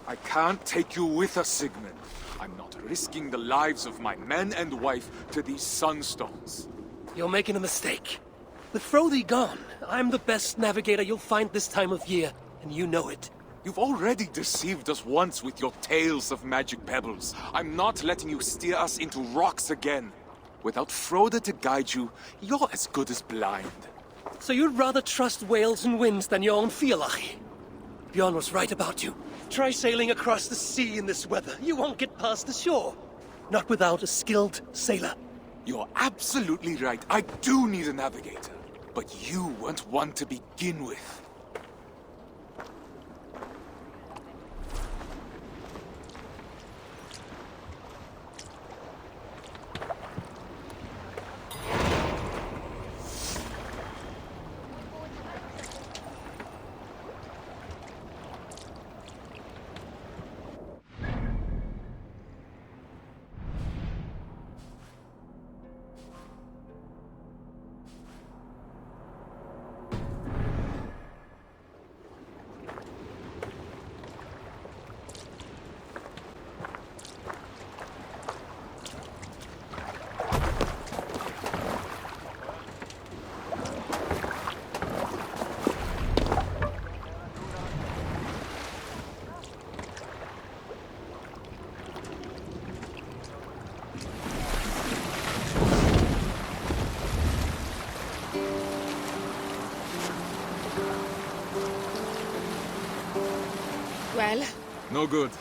I can't take you with us, Sigmund. I'm not risking the lives of my men and wife to these sunstones. You're making a mistake. With Frodi gone, I'm the best navigator you'll find this time of year, and you know it. You've already deceived us once with your tales of magic pebbles. I'm not letting you steer us into rocks again. Without Frode to guide you, you're as good as blind. So you'd rather trust whales and winds than your own Fialachi? Bjorn was right about you. Try sailing across the sea in this weather. You won't get past the shore. Not without a skilled sailor. You're absolutely right. I do need a navigator. But you weren't one to begin with. Well? No good.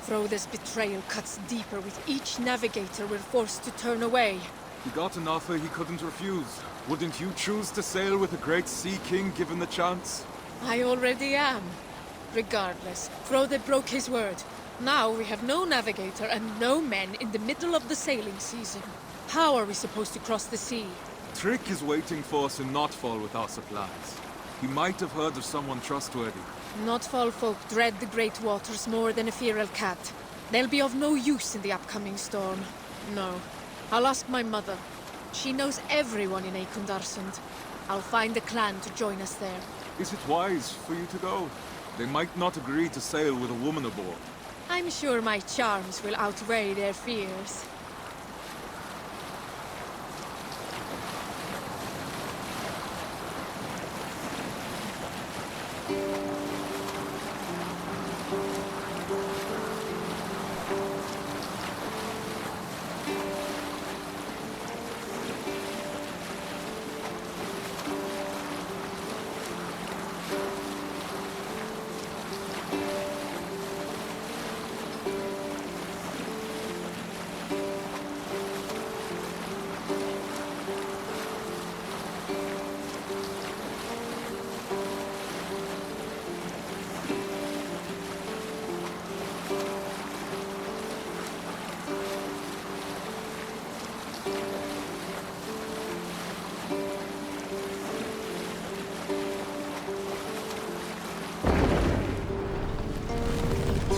Frode's betrayal cuts deeper with each navigator we're forced to turn away. He got an offer he couldn't refuse. Wouldn't you choose to sail with a great sea king given the chance? I already am. Regardless, Frode broke his word. Now we have no navigator and no men in the middle of the sailing season. How are we supposed to cross the sea? Trick is waiting for us in Notfall with our supplies. He might have heard of someone trustworthy. Notfall folk dread the great waters more than a feral cat. They'll be of no use in the upcoming storm. No. I'll ask my mother. She knows everyone in Eikundarsund. I'll find a clan to join us there. Is it wise for you to go? They might not agree to sail with a woman aboard. I'm sure my charms will outweigh their fears.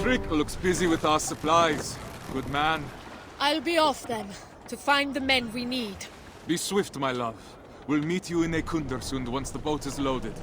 Trick looks busy with our supplies. Good man. I'll be off then, to find the men we need. Be swift, my love. We'll meet you in Eikundarsund once the boat is loaded.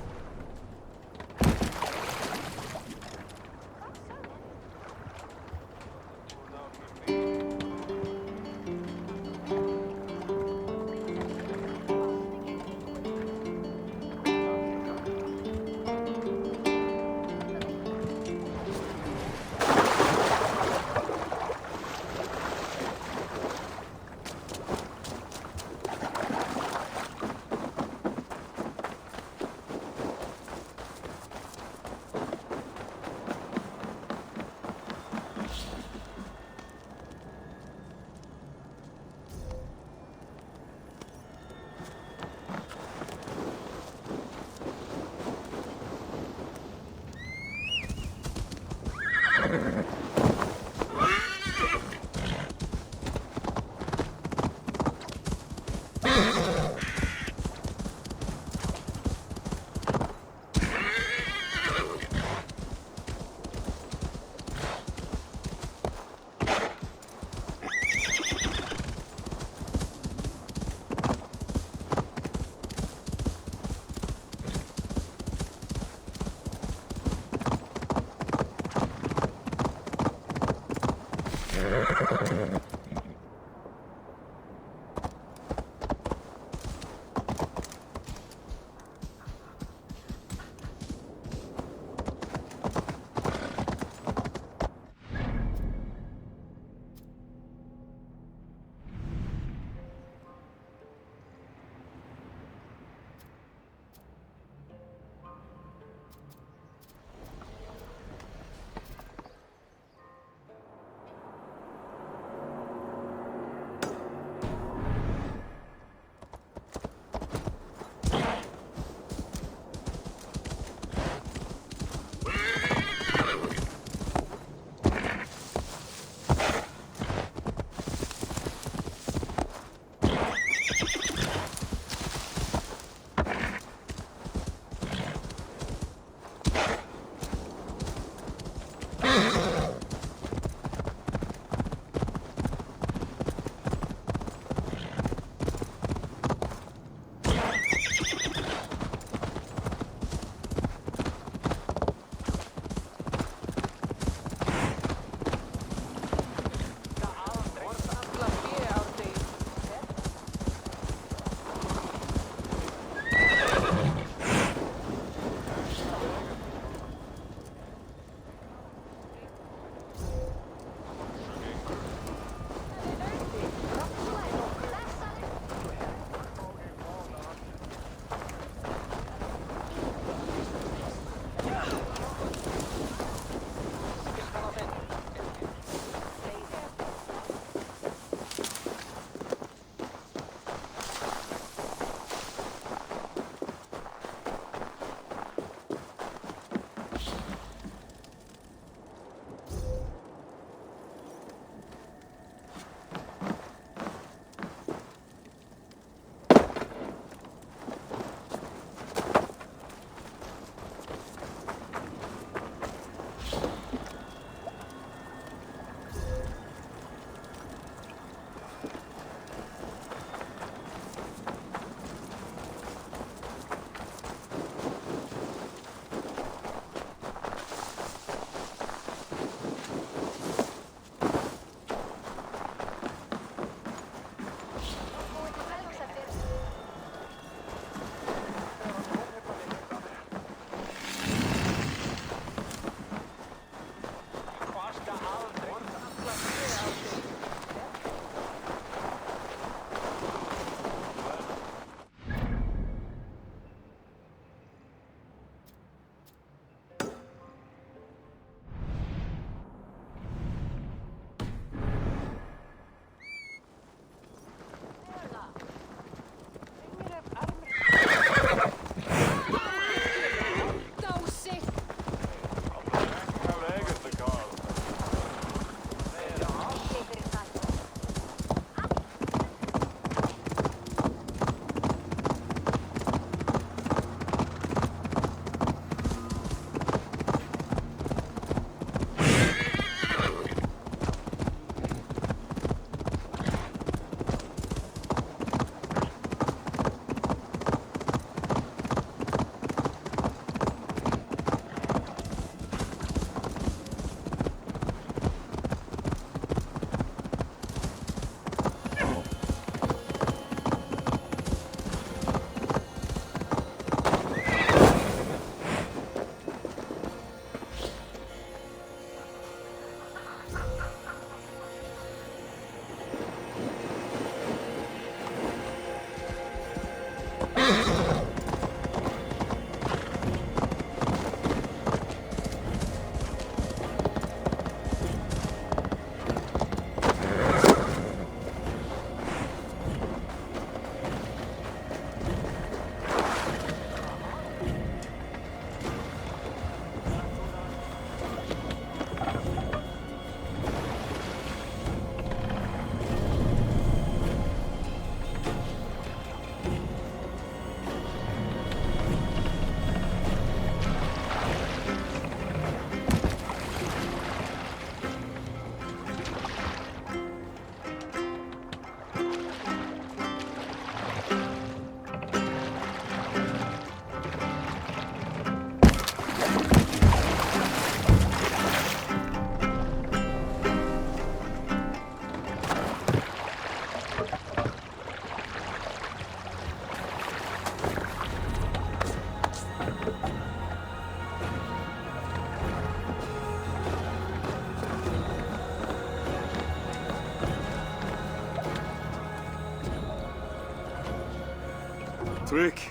Trick.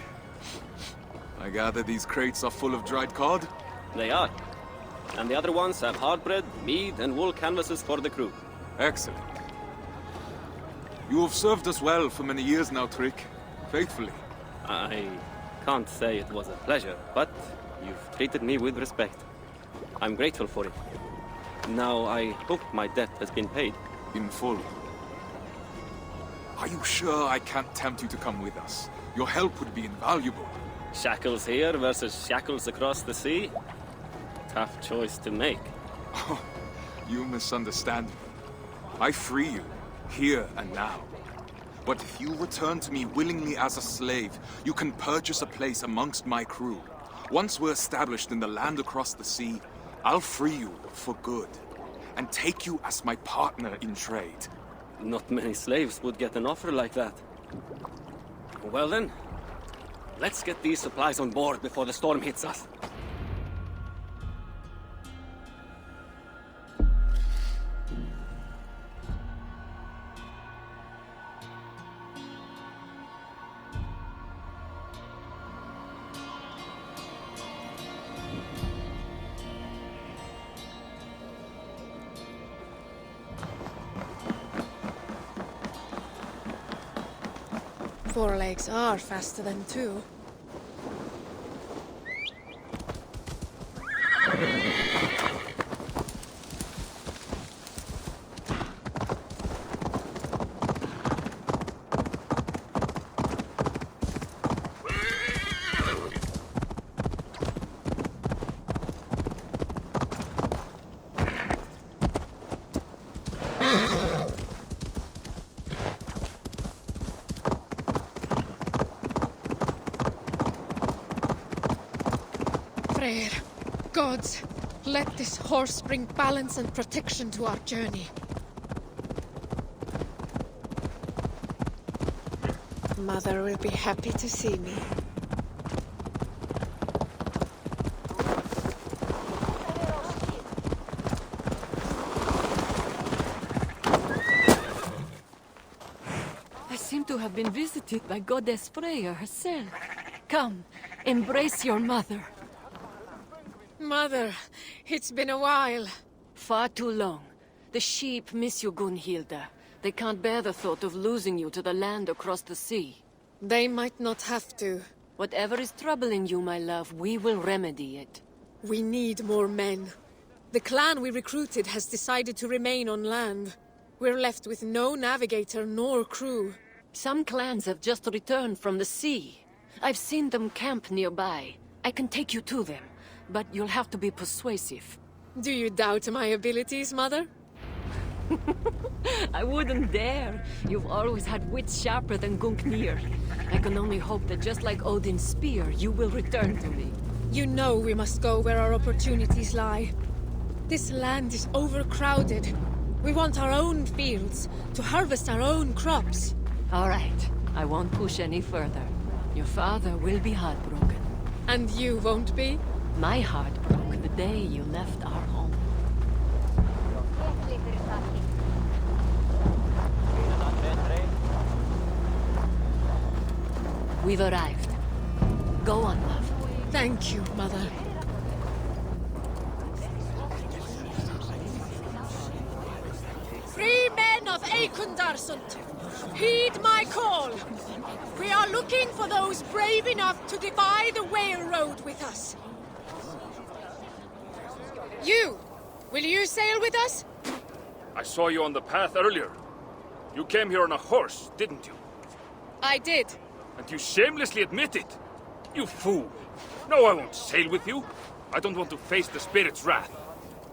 I gather these crates are full of dried cod? They are. And the other ones have hard bread, mead, and wool canvases for the crew. Excellent. You have served us well for many years now, Trick. Faithfully. I can't say it was a pleasure, but you've treated me with respect. I'm grateful for it. Now I hope my debt has been paid. In full. Are you sure I can't tempt you to come with us? Your help would be invaluable. Shackles here versus shackles across the sea? Tough choice to make. Oh, you misunderstand me. I free you, here and now. But if you return to me willingly as a slave, you can purchase a place amongst my crew. Once we're established in the land across the sea, I'll free you for good, and take you as my partner in trade. Not many slaves would get an offer like that. Well then, let's get these supplies on board before the storm hits us. Four legs are faster than two. Freyr, gods, let this horse bring balance and protection to our journey. Mother will be happy to see me. I seem to have been visited by Goddess Freya herself. Come, embrace your mother. Mother, it's been a while. Far too long. The sheep miss you, Gunhilda. They can't bear the thought of losing you to the land across the sea. They might not have to. Whatever is troubling you, my love, we will remedy it. We need more men. The clan we recruited has decided to remain on land. We're left with no navigator nor crew. Some clans have just returned from the sea. I've seen them camp nearby. I can take you to them, but you'll have to be persuasive. Do you doubt my abilities, Mother? I wouldn't dare. You've always had wits sharper than Gungnir. I can only hope that just like Odin's spear, you will return to me. You know we must go where our opportunities lie. This land is overcrowded. We want our own fields, to harvest our own crops. All right. I won't push any further. Your father will be heartbroken. And you won't be? My heart broke the day you left our home. We've arrived. Go on, love. Thank you, Mother. Free men of Eikundarsund, heed my call. We are looking for those brave enough to defy the whale road with us. You! Will you sail with us? I saw you on the path earlier. You came here on a horse, didn't you? I did. And you shamelessly admit it. You fool. No, I won't sail with you. I don't want to face the spirit's wrath.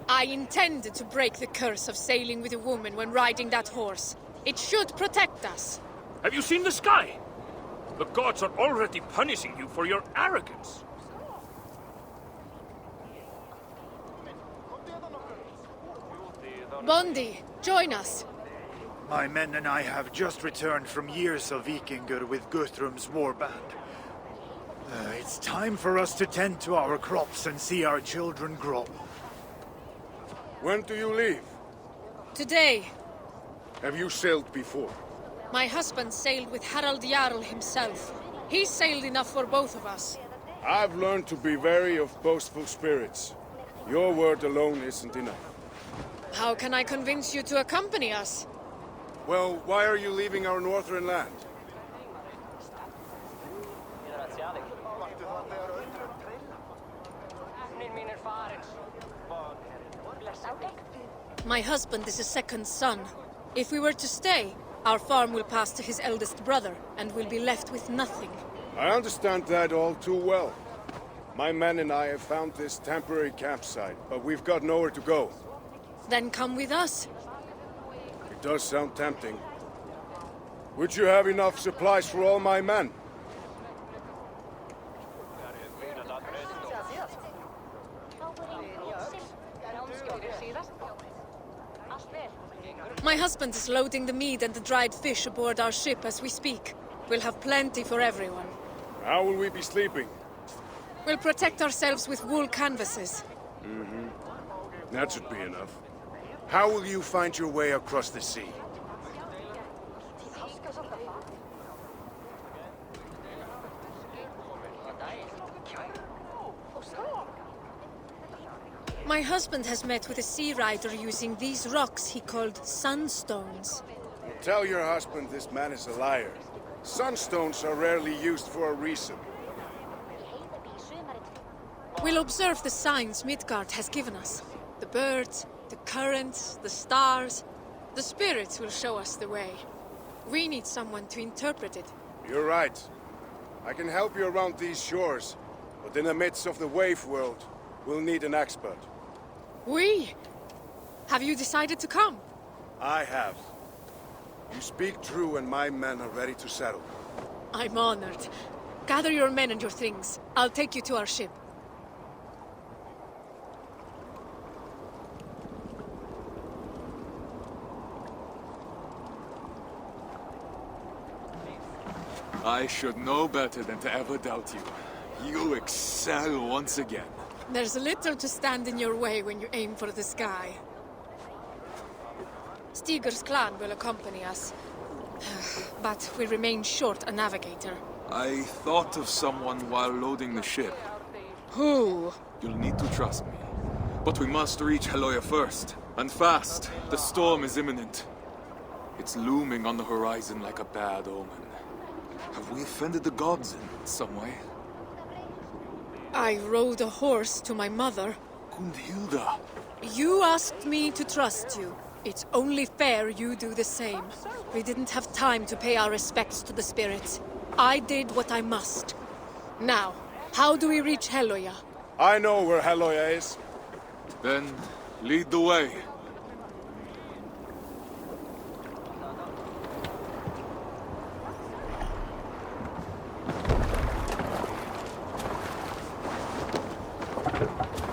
I intended to break the curse of sailing with a woman when riding that horse. It should protect us. Have you seen the sky? The gods are already punishing you for your arrogance. Bondi, join us. My men and I have just returned from years of Vikingur with Guthrum's warband. It's time for us to tend to our crops and see our children grow. When do you leave? Today, Have you sailed before? my husband sailed with Harald Jarl himself. He's sailed enough for both of us. I've learned to be wary of boastful spirits. Your word alone isn't enough. How can I convince you to accompany us? Well, why are you leaving our northern land? My husband is a second son. If we were to stay, our farm will pass to his eldest brother, and we'll be left with nothing. I understand that all too well. My men and I have found this temporary campsite, but we've got nowhere to go. Then come with us. It does sound tempting. Would you have enough supplies for all my men? My husband is loading the meat and the dried fish aboard our ship as we speak. We'll have plenty for everyone. How will we be sleeping? We'll protect ourselves with wool canvases. That should be enough. How will you find your way across the sea? My husband has met with a sea rider using these rocks he called sunstones. Tell your husband this man is a liar. Sunstones are rarely used for a reason. We'll observe the signs Midgard has given us. The birds, the currents, the stars. The spirits will show us the way. We need someone to interpret it. You're right. I can help you around these shores, but in the midst of the wave world, we'll need an expert. We? Have you decided to come? I have. You speak true and my men are ready to settle. I'm honored. Gather your men and your things. I'll take you to our ship. I should know better than to ever doubt you. You excel once again. There's little to stand in your way when you aim for the sky. Stigur's clan will accompany us, but we remain short a navigator. I thought of someone while loading the ship. Who? You'll need to trust me. But we must reach Heloia first, and fast. The storm is imminent. It's looming on the horizon like a bad omen. Have we offended the gods in some way? I rode a horse to my mother. Gundhilda. You asked me to trust you. It's only fair you do the same. We didn't have time to pay our respects to the spirits. I did what I must. Now, how do we reach Heloia? I know where Heloia is. Then, lead the way.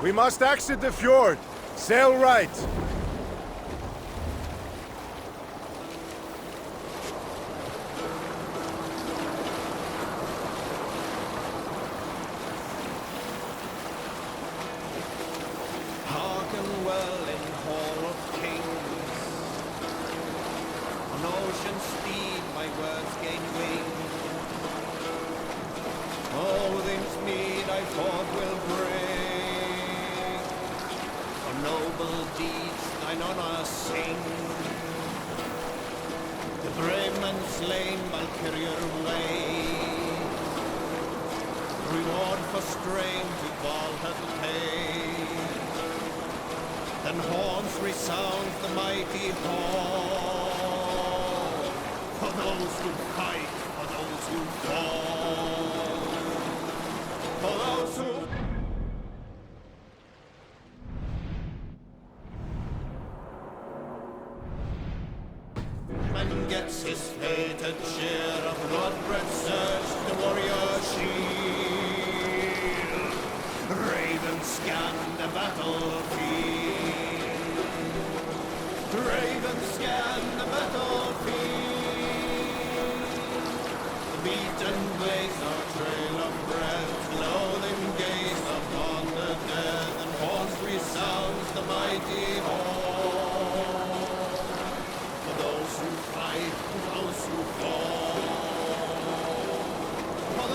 We must exit the fjord. Sail right. Hearken well in Hall of Kings. On ocean speed my words gain wing. Odin's mead I thought will bring. For noble deeds thine honor sing. The brave men slain Valkyrier way. Reward for strain to Valhalla pay. Then horns resound the mighty hall. For those who fight, for those who fall. For those who... Man gets his fated share of blood-red surge, the warrior shield. Ravens scan the battlefield. Ravens scan the battlefield. The beaten blaze our trail of breath, loathing gaze upon the dead, and horns resounds the mighty hall. For those who fight, for those who fall. For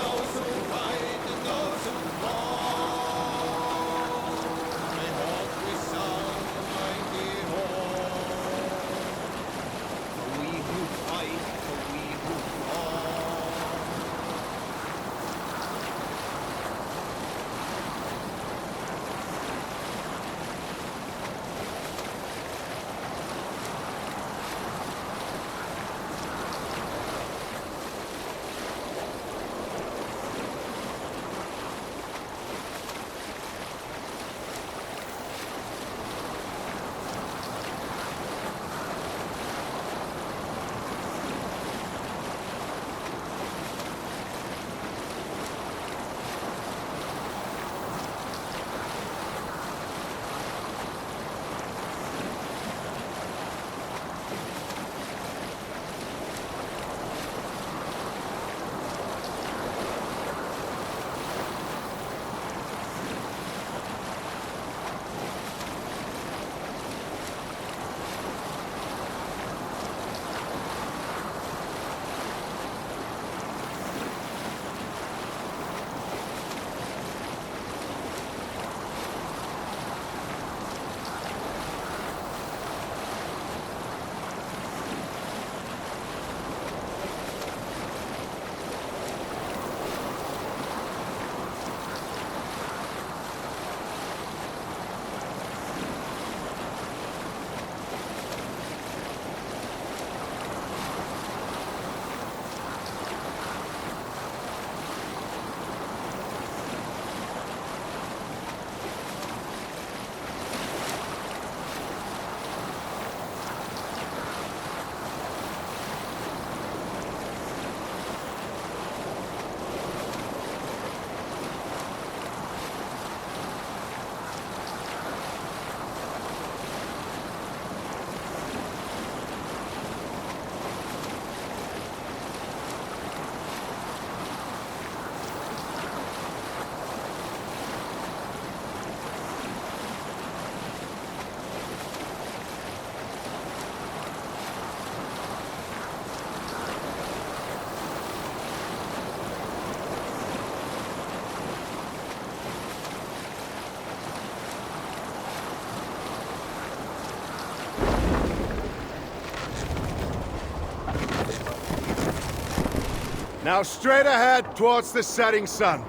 Now straight ahead towards the setting sun.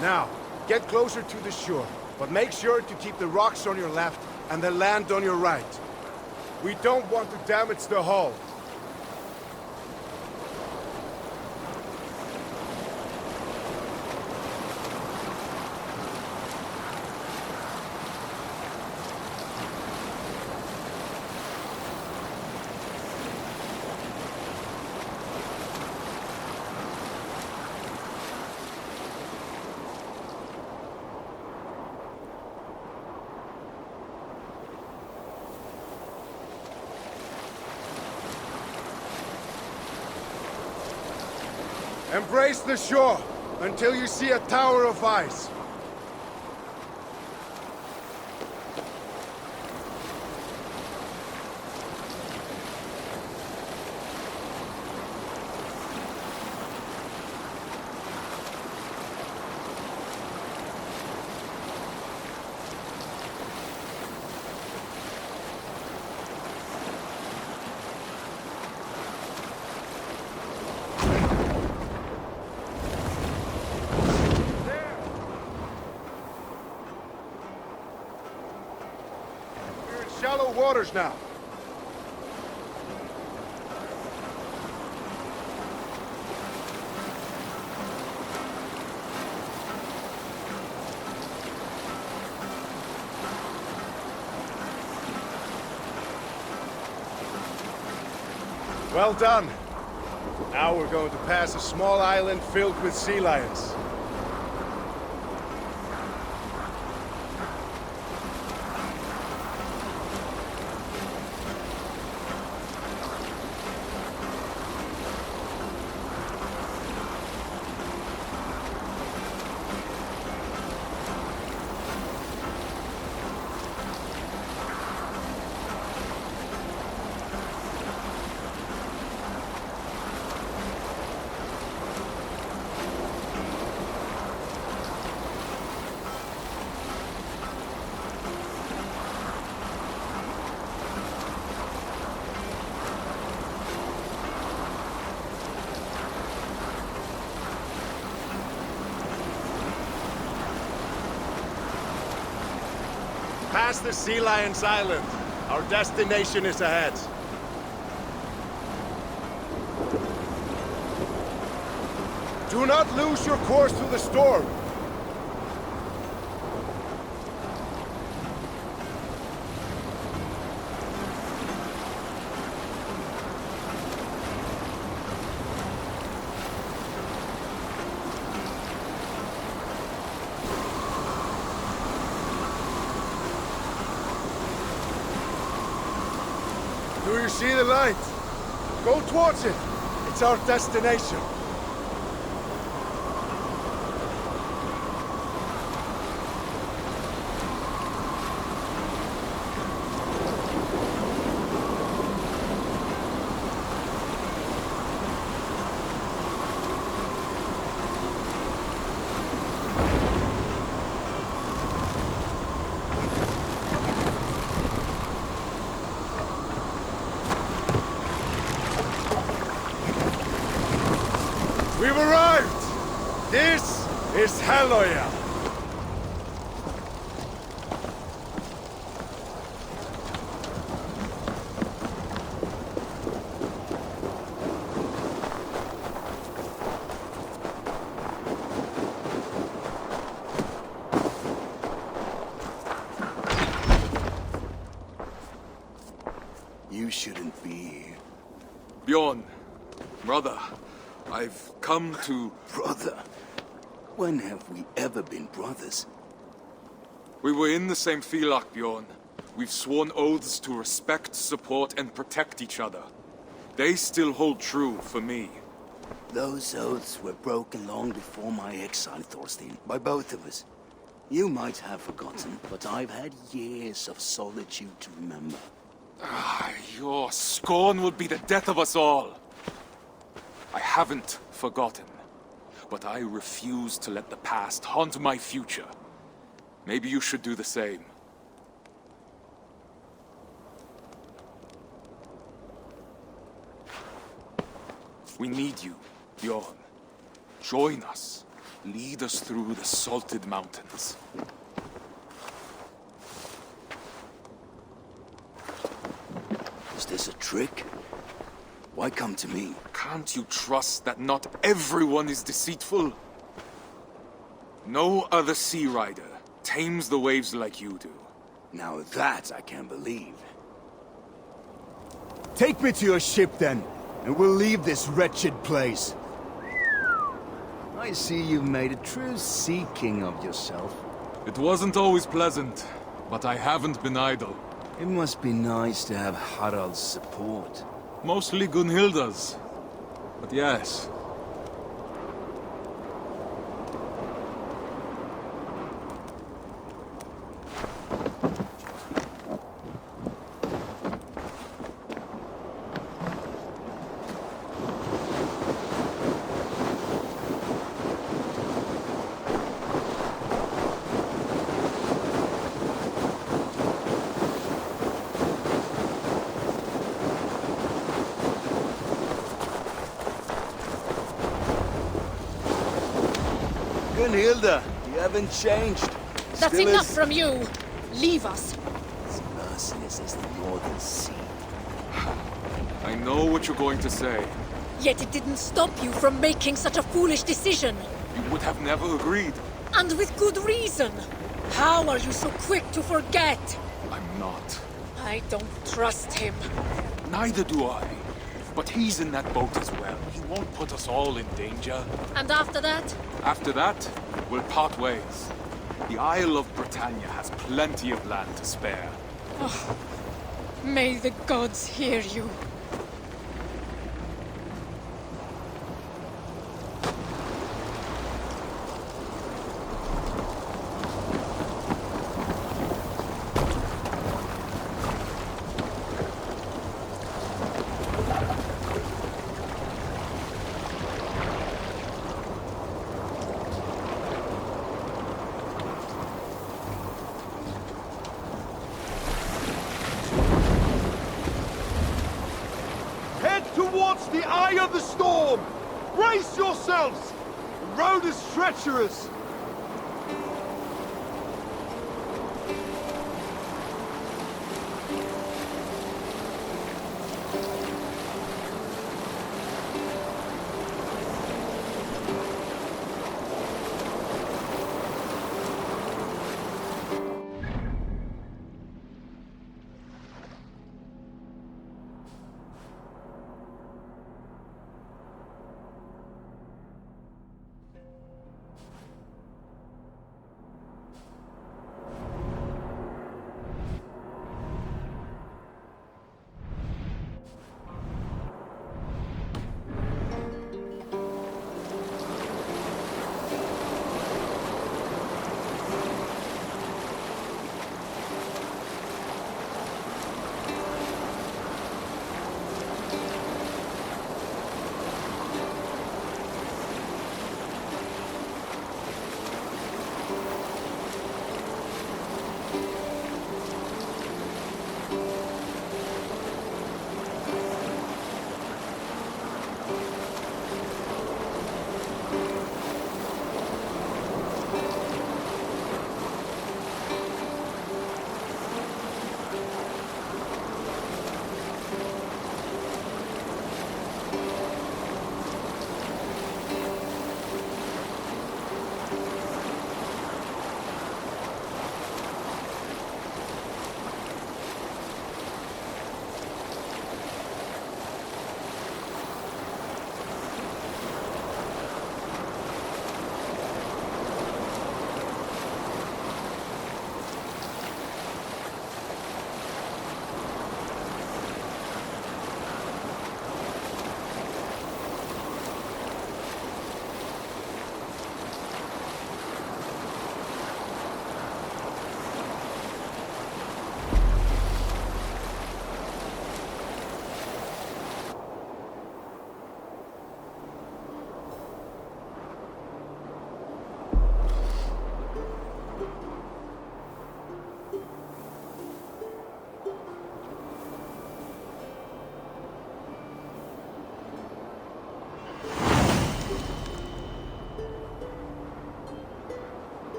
Now, get closer to the shore, but make sure to keep the rocks on your left and the land on your right. We don't want to damage the hull. Embrace the shore until you see a tower of ice. Shallow waters now. Well done. Now we're going to pass a small island filled with sea lions. Past the Sea Lions Island. Our destination is ahead. Do not lose your course to the storm. Do you see the light? Go towards it. It's our destination. We've arrived! This is Valhalla! brother, I've come to... Brother? When have we ever been brothers? We were in the same Filak, Bjorn. We've sworn oaths to respect, support, and protect each other. They still hold true for me. Those oaths were broken long before my exile, Thorstein, by both of us. You might have forgotten, but I've had years of solitude to remember. Your scorn would be the death of us all. I haven't forgotten, but I refuse to let the past haunt my future. Maybe you should do the same. We need you, Bjorn. Join us. Lead us through the salted mountains. Is this a trick? Why come to me? Can't you trust that not everyone is deceitful? No other sea rider tames the waves like you do. Now that I can believe. Take me to your ship then, and we'll leave this wretched place. I see you've made a true sea king of yourself. It wasn't always pleasant, but I haven't been idle. It must be nice to have Harald's support. Mostly Gunhilda's. But yes. Gunhilda, you haven't changed. That's Still enough as- from you! Leave us! as merciless as the Northern Sea. I know what you're going to say. Yet it didn't stop you from making such a foolish decision. You would have never agreed. And with good reason. How are you so quick to forget? I'm not. I don't trust him. Neither do I. But he's in that boat as well. He won't put us all in danger. And after that? After that, we'll part ways. The Isle of Britannia has plenty of land to spare. May the gods hear you. Head towards the eye of the storm! Brace yourselves! The road is treacherous!